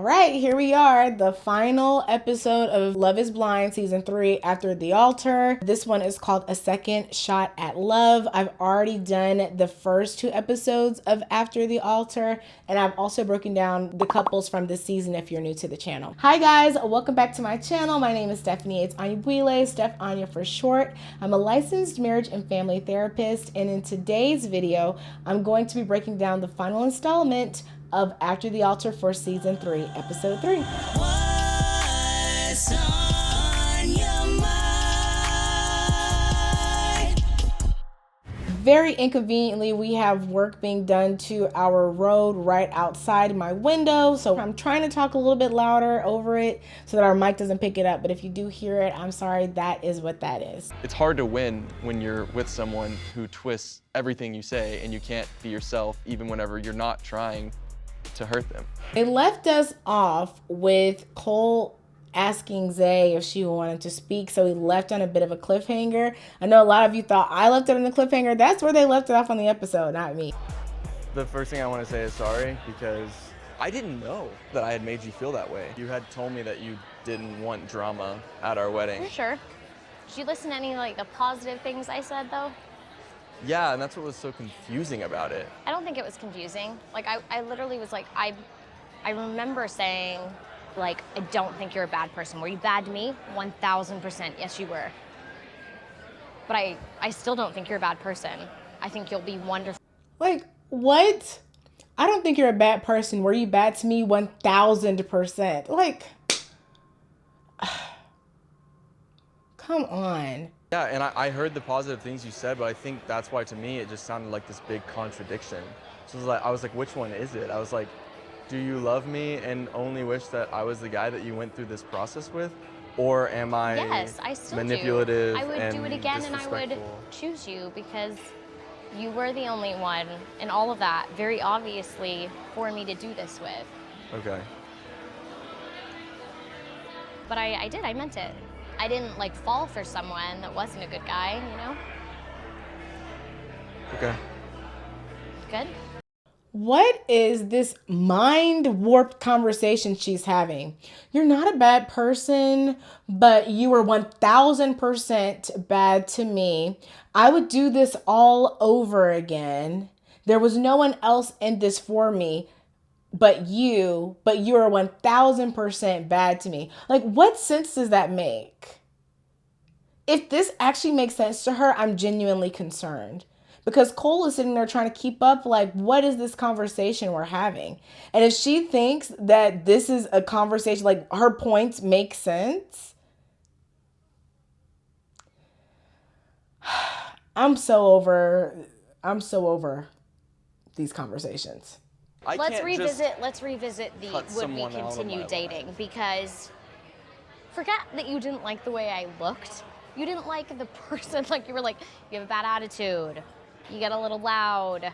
right, here we are, the final episode of Love is Blind season 3, After the Altar. This one is called A Second Shot at Love. I've already done the first 2 episodes of After the Altar, and I've also broken down the couples from this season if you're new to the channel. Hi guys, welcome back to my channel. My name is Stephanie. It's Anyabwile, Steph Anya for short. I'm a licensed marriage and family therapist, and in today's video, I'm going to be breaking down the final installment of After the Altar for season 3, episode 3. What's on your mind? Very inconveniently, we have work being done to our road right outside my window, so I'm trying to talk a little bit louder over it so that our mic doesn't pick it up, but if you do hear it, I'm sorry, that is what that is. It's hard to win when you're with someone who twists everything you say and you can't be yourself even whenever you're not trying to hurt them. They left us off with Cole asking Zay if she wanted to speak, so he left on a bit of a cliffhanger. I know a lot of you thought I left it on the cliffhanger. That's where they left it off on the episode, not me. The first thing I want to say is sorry, because I didn't know that I had made you feel that way. You had told me that you didn't want drama at our wedding. For sure. Did you listen to any like the positive things I said though? Yeah, and that's what was so confusing about it. I don't think it was confusing. Like I literally was like, I remember saying, like, I don't think you're a bad person. Were you bad to me? 1000%. Yes, you were. But I still don't think you're a bad person. I think you'll be wonderful. Like, what? I don't think you're a bad person. Were you bad to me? 1000%. Like, come on. Yeah, and I heard the positive things you said, but I think that's why to me it just sounded like this big contradiction. So I was like, which one is it? I was like, do you love me and only wish that I was the guy that you went through this process with? Or am I yes, I still manipulative? Do. I would and do it again and I would choose you because you were the only one and all of that, very obviously, for me to do this with. Okay. But I did, I meant it. I didn't like fall for someone that wasn't a good guy, you know? Okay. Good? What is this mind-warped conversation she's having? You're not a bad person, but you were 1000% bad to me. I would do this all over again. There was no one else in this for me but you are 1000% bad to me. Like, what sense does that make? If this actually makes sense to her, I'm genuinely concerned. Because Cole is sitting there trying to keep up, like, what is this conversation we're having? And if she thinks that this is a conversation, like, her points make sense, I'm so over these conversations. Let's revisit the would we continue dating, because forget that you didn't like the way I looked. You didn't like the person, like you were like, you have a bad attitude. You get a little loud.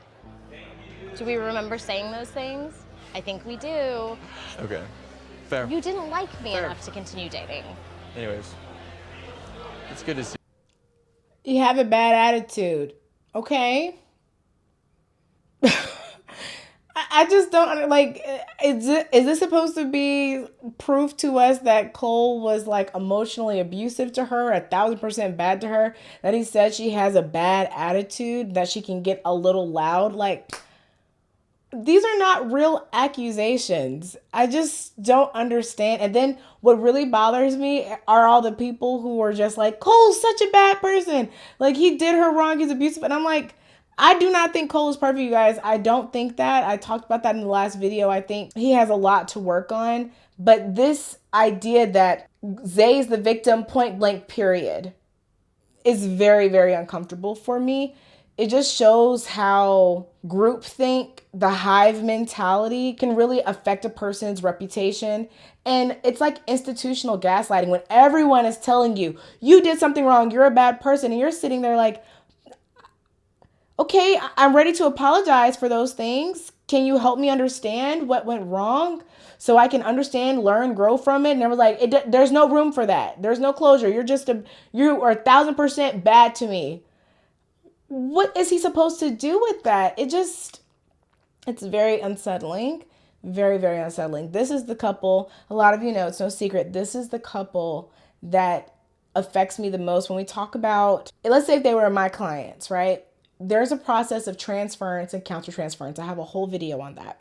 Do we remember saying those things? I think we do. Okay, fair. You didn't like me enough to continue dating. Anyways, it's good to see. You have a bad attitude. Okay. I just don't, like, is this supposed to be proof to us that Cole was, like, emotionally abusive to her, 1000% bad to her, that he said she has a bad attitude, that she can get a little loud? Like, these are not real accusations. I just don't understand. And then what really bothers me are all the people who are just like, Cole's such a bad person. Like, he did her wrong, he's abusive. And I'm like, I do not think Cole is perfect, you guys. I don't think that. I talked about that in the last video. I think he has a lot to work on. But this idea that Zay's the victim, point blank, period, is very, very uncomfortable for me. It just shows how groupthink, the hive mentality, can really affect a person's reputation. And it's like institutional gaslighting when everyone is telling you, you did something wrong, you're a bad person, and you're sitting there like, okay, I'm ready to apologize for those things. Can you help me understand what went wrong so I can understand, learn, grow from it? And I was like, there's no room for that. There's no closure. You are 1000% bad to me. What is he supposed to do with that? It's very unsettling. Very, very unsettling. This is the couple, a lot of you know, it's no secret, this is the couple that affects me the most when we talk about, let's say if they were my clients, right? There's a process of transference and countertransference. I have a whole video on that.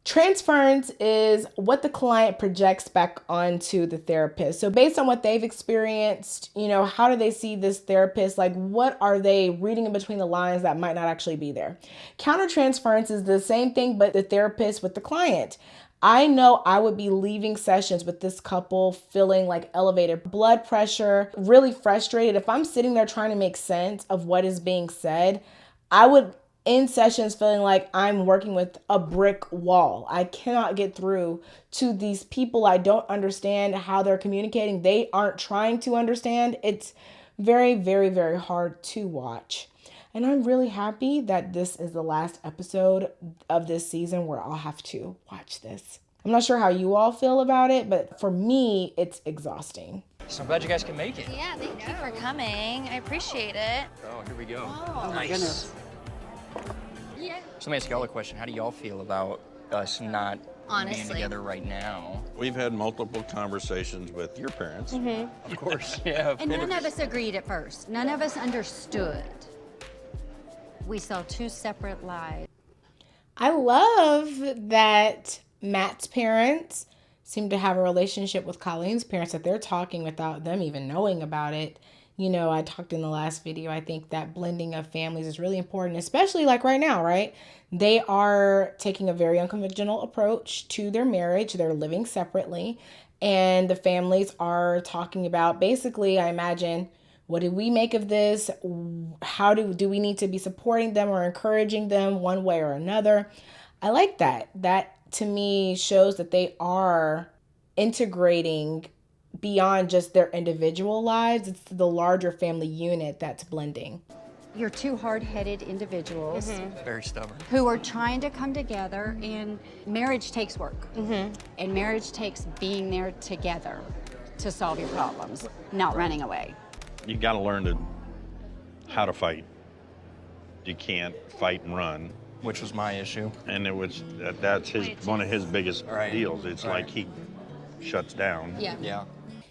Transference is what the client projects back onto the therapist. So based on what they've experienced, you know, how do they see this therapist? Like, what are they reading in between the lines that might not actually be there? Countertransference is the same thing, but the therapist with the client. I know I would be leaving sessions with this couple feeling like elevated blood pressure, really frustrated. If I'm sitting there trying to make sense of what is being said, I would end sessions feeling like I'm working with a brick wall. I cannot get through to these people. I don't understand how they're communicating. They aren't trying to understand. It's very, very, very hard to watch. And I'm really happy that this is the last episode of this season where I'll have to watch this. I'm not sure how you all feel about it, but for me, it's exhausting. So I'm glad you guys can make it. Yeah, thank you for coming. I appreciate it. Oh, here we go. Oh, nice. Goodness. Yeah. So let me ask y'all a question. How do y'all feel about us not being together right now? We've had multiple conversations with your parents. Of course, yeah. And none of us agreed at first. None of us understood. We saw two separate lives. I love that Matt's parents seem to have a relationship with Colleen's parents, that they're talking without them even knowing about it. You know, I talked in the last video, I think that blending of families is really important, especially like right now, right? They are taking a very unconventional approach to their marriage. They're living separately, and the families are talking about, basically, I imagine, what do we make of this? How do we need to be supporting them or encouraging them one way or another? I like that. That to me shows that they are integrating beyond just their individual lives. It's the larger family unit that's blending. You're two hard-headed individuals Very stubborn. who are trying to come together, and marriage takes work. And marriage takes being there together to solve your problems, not running away. You got to learn how to fight. You can't fight and run. Which was my issue. And that's one of his biggest deals. It's like he shuts down. Yeah.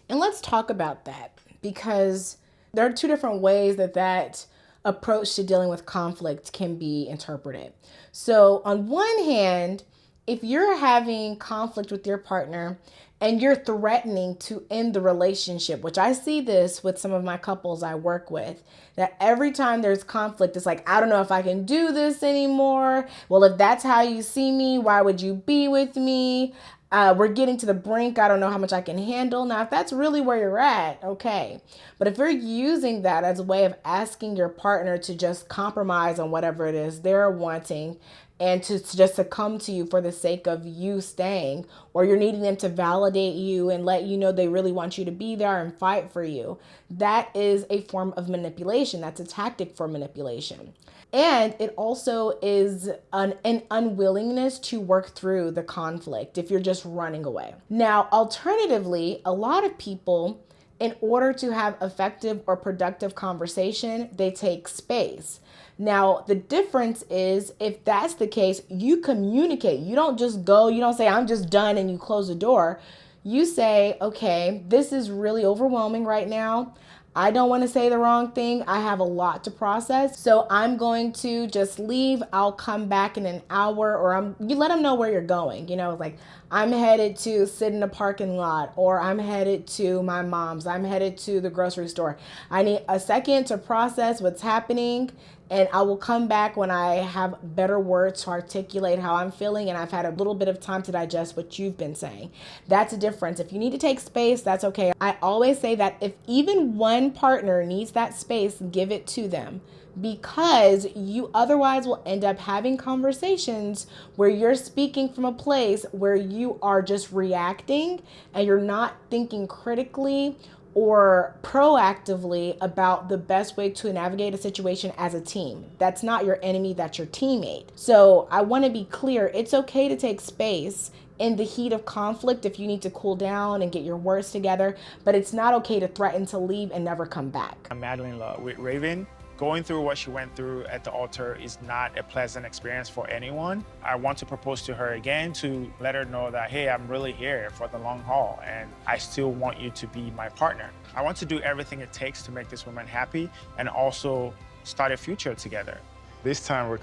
And let's talk about that, because there are two different ways that approach to dealing with conflict can be interpreted. So on one hand, if you're having conflict with your partner and you're threatening to end the relationship, which I see this with some of my couples I work with, that every time there's conflict, it's like, I don't know if I can do this anymore. Well, if that's how you see me, why would you be with me? We're getting to the brink. I don't know how much I can handle. Now, if that's really where you're at, okay. But if you're using that as a way of asking your partner to just compromise on whatever it is they're wanting and to just succumb to you for the sake of you staying, or you're needing them to validate you and let you know they really want you to be there and fight for you, that is a form of manipulation. That's a tactic for manipulation. And it also is an unwillingness to work through the conflict if you're just running away. Now, alternatively, a lot of people, in order to have effective or productive conversation, they take space. Now, the difference is, if that's the case, you communicate. You don't just go, you don't say, I'm just done, and you close the door. You say, okay, this is really overwhelming right now. I don't want to say the wrong thing. I have a lot to process. So I'm going to just leave. I'll come back in an hour, or you let them know where you're going. You know, like, I'm headed to sit in a parking lot, or I'm headed to my mom's. I'm headed to the grocery store. I need a second to process what's happening, and I will come back when I have better words to articulate how I'm feeling and I've had a little bit of time to digest what you've been saying. That's a difference. If you need to take space, that's okay. I always say that if even one partner needs that space, give it to them, because you otherwise will end up having conversations where you're speaking from a place where you are just reacting and you're not thinking critically or proactively about the best way to navigate a situation as a team. That's not your enemy, that's your teammate. So I want to be clear, it's okay to take space in the heat of conflict if you need to cool down and get your words together, but it's not okay to threaten to leave and never come back. I'm madly in love with Raven. Going through what she went through at the altar is not a pleasant experience for anyone. I want to propose to her again to let her know that, hey, I'm really here for the long haul and I still want you to be my partner. I want to do everything it takes to make this woman happy and also start a future together. This time we're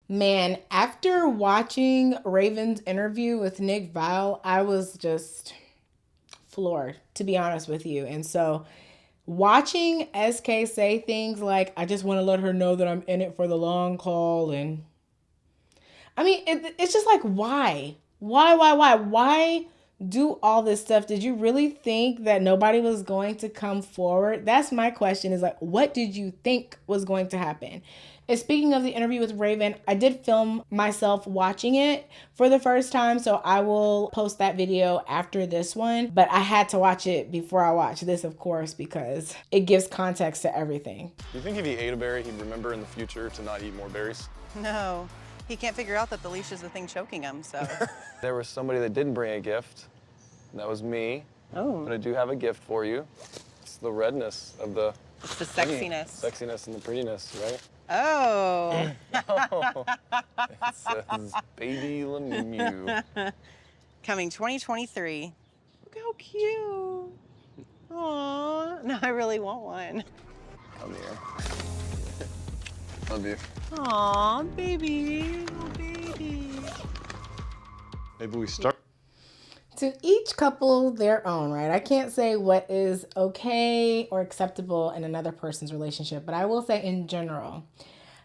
Man, after watching Raven's interview with Nick Viall, I was just floored, to be honest with you. And so watching SK say things like, I just want to let her know that I'm in it for the long haul. And I mean, it's just like, why? Why do all this stuff? Did you really think that nobody was going to come forward? That's my question, is like, what did you think was going to happen? And speaking of the interview with Raven, I did film myself watching it for the first time, so I will post that video after this one. But I had to watch it before I watched this, of course, because it gives context to everything. Do you think if he ate a berry, he'd remember in the future to not eat more berries? No, he can't figure out that the leash is the thing choking him, so. There was somebody that didn't bring a gift. And that was me. Oh. But I do have a gift for you. It's the redness of the... It's the sexiness. Sexiness and the prettiness, right? Oh. Oh. It says Baby Lemieux. Coming 2023. Look how cute. Aww. No, I really want one. Come here. Love you. Aw, baby. Oh, baby. Maybe we start. To each couple their own, right? I can't say what is okay or acceptable in another person's relationship, but I will say in general,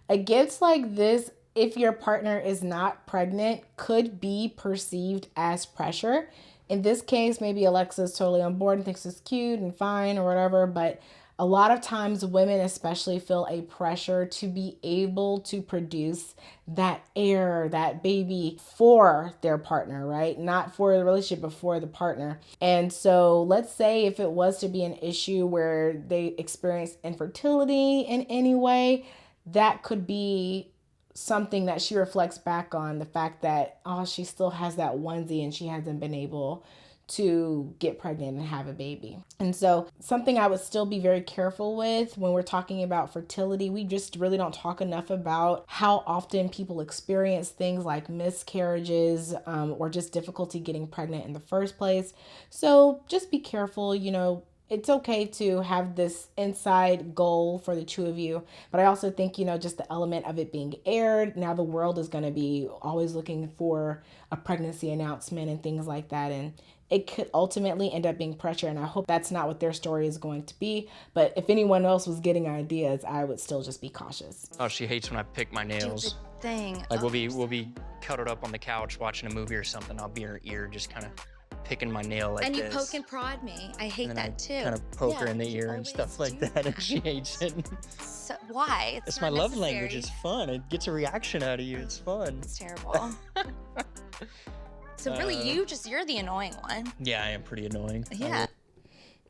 a gift like this, if your partner is not pregnant, could be perceived as pressure. In this case, maybe Alexa's totally on board and thinks it's cute and fine or whatever, but a lot of times women especially feel a pressure to be able to produce that heir, that baby for their partner, right? Not for the relationship, but for the partner. And so let's say if it was to be an issue where they experience infertility in any way, that could be something that she reflects back on, the fact that, oh, she still has that onesie and she hasn't been able to get pregnant and have a baby. And so something I would still be very careful with when we're talking about fertility, we just really don't talk enough about how often people experience things like miscarriages or just difficulty getting pregnant in the first place. So just be careful, you know. It's okay to have this inside goal for the two of you, but I also think, you know, just the element of it being aired, now the world is going to be always looking for a pregnancy announcement and things like that, and it could ultimately end up being pressure, and I hope that's not what their story is going to be, but if anyone else was getting ideas, I would still just be cautious. Oh, she hates when I pick my nails. Thing. Like, we'll be cuddled up on the couch watching a movie or something. I'll be in her ear just kind of picking my nail like and this. you poke and prod me. I hate that too. Kind of poke her in the ear and stuff like that, and she hates it. So, why? It's my love language. It's fun. It gets a reaction out of you. It's fun. It's terrible. So really, you're the annoying one. Yeah, I am pretty annoying. Yeah.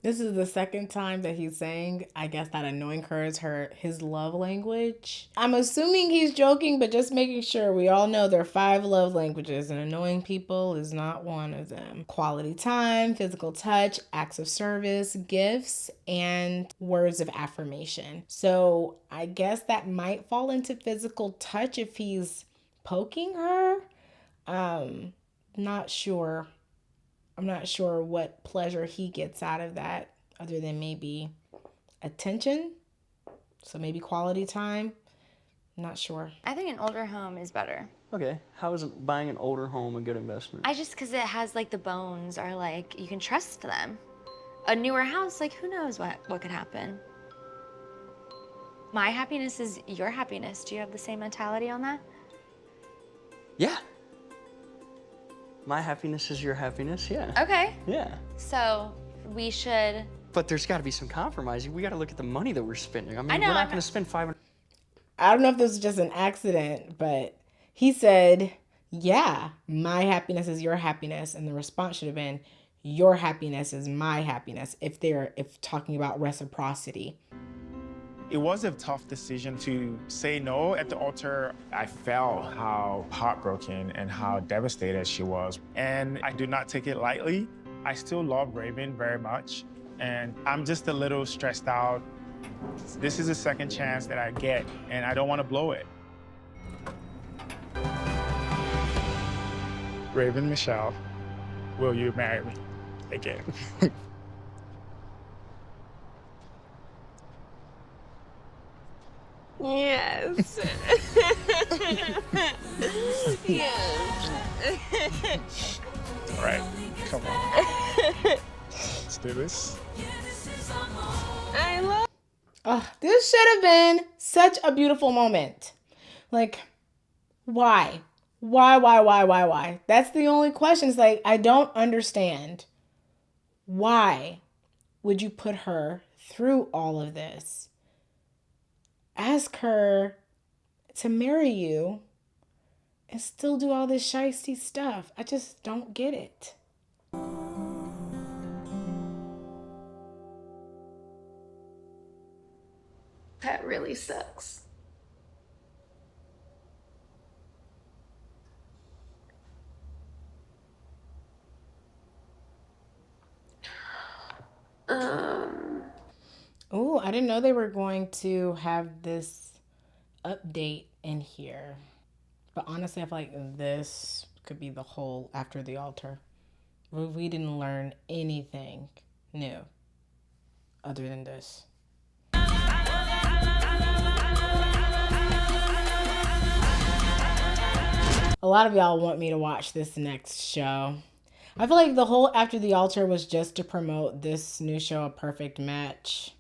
This is the second time that he's saying, I guess, that annoying her is his love language. I'm assuming he's joking, but just making sure we all know there are 5 love languages, and annoying people is not one of them. Quality time, physical touch, acts of service, gifts, and words of affirmation. So I guess that might fall into physical touch if he's poking her. Not sure. I'm not sure what pleasure he gets out of that other than maybe attention. So maybe quality time. Not sure. I think an older home is better. Okay, how is buying an older home a good investment? Because it has like the bones, or like you can trust them. A newer house, like who knows what could happen. My happiness is your happiness. Do you have the same mentality on that? Yeah. My happiness is your happiness, yeah. Okay. Yeah. So we should. But there's got to be some compromise. We got to look at the money that we're spending. I mean, know, we're not going to spend $500. I don't know if this was just an accident, but he said, yeah, my happiness is your happiness. And the response should have been, your happiness is my happiness, if talking about reciprocity. It was a tough decision to say no at the altar. I felt how heartbroken and how devastated she was. And I do not take it lightly. I still love Raven very much. And I'm just a little stressed out This is a second chance that I get, and I don't want to blow it. Raven Michelle, will you marry me again? Yes. Yes. All right, come on. Let's do this. I love. Oh, this should have been such a beautiful moment. Like, why? Why? That's the only question. It's like, I don't understand. Why would you put her through all of this? Ask her to marry you and still do all this shiesty stuff. I just don't get it. That really sucks. Oh, I didn't know they were going to have this update in here. But honestly, I feel like this could be the whole After the Altar. We didn't learn anything new other than this. A lot of y'all want me to watch this next show. I feel like the whole After the Altar was just to promote this new show, A Perfect Match.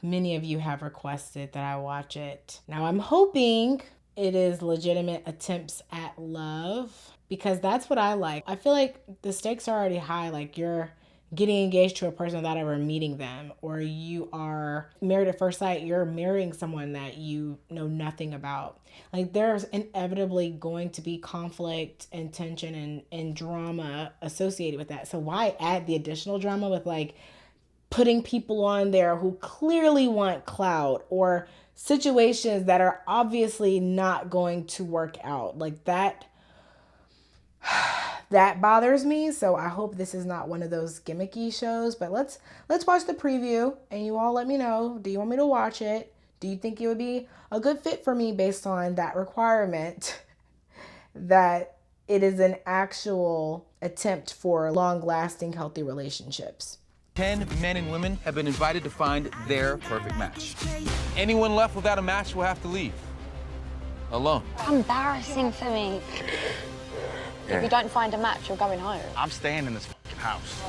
Many of you have requested that I watch it. Now I'm hoping it is legitimate attempts at love, because that's what I like. I feel like the stakes are already high. Like, you're getting engaged to a person without ever meeting them, or you are married at first sight. You're marrying someone that you know nothing about. Like, there's inevitably going to be conflict and tension and drama associated with that. So why add the additional drama with like putting people on there who clearly want clout, or situations that are obviously not going to work out? Like, that bothers me. So I hope this is not one of those gimmicky shows. But let's watch the preview, and you all let me know. Do you want me to watch it? Do you think it would be a good fit for me based on that requirement that it is an actual attempt for long-lasting, healthy relationships? 10 men and women have been invited to find their perfect match. Anyone left without a match will have to leave. Alone. Embarrassing for me. If you don't find a match, you're going home. I'm staying in this fucking house.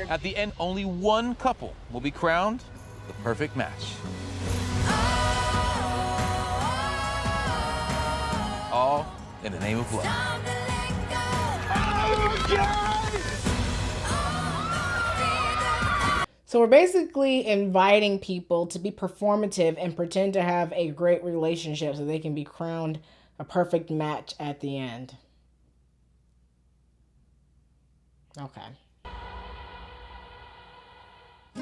At the end, only one couple will be crowned the perfect match. All in the name of love. So we're basically inviting people to be performative and pretend to have a great relationship so they can be crowned a perfect match at the end. Okay.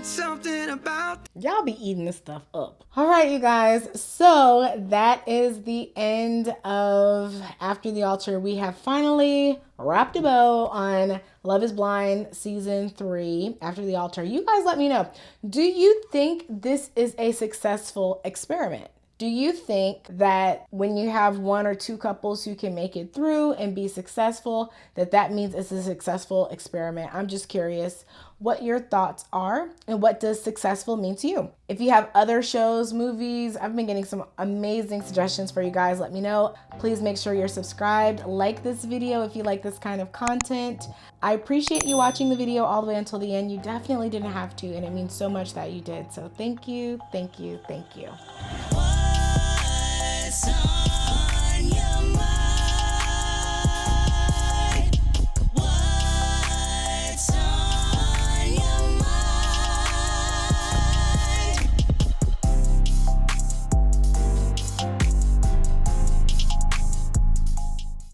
Something about y'all be eating this stuff up. All right, you guys. So that is the end of After the Altar. We have finally wrapped a bow on Love is Blind Season 3, After the Altar. You guys let me know. Do you think this is a successful experiment? Do you think that when you have one or two couples who can make it through and be successful, that means it's a successful experiment? I'm just curious what your thoughts are and what does successful mean to you. If you have other shows, movies, I've been getting some amazing suggestions for you guys. Let me know. Please make sure you're subscribed. Like this video if you like this kind of content. I appreciate you watching the video all the way until the end. You definitely didn't have to, and it means so much that you did. So thank you, thank you, thank you.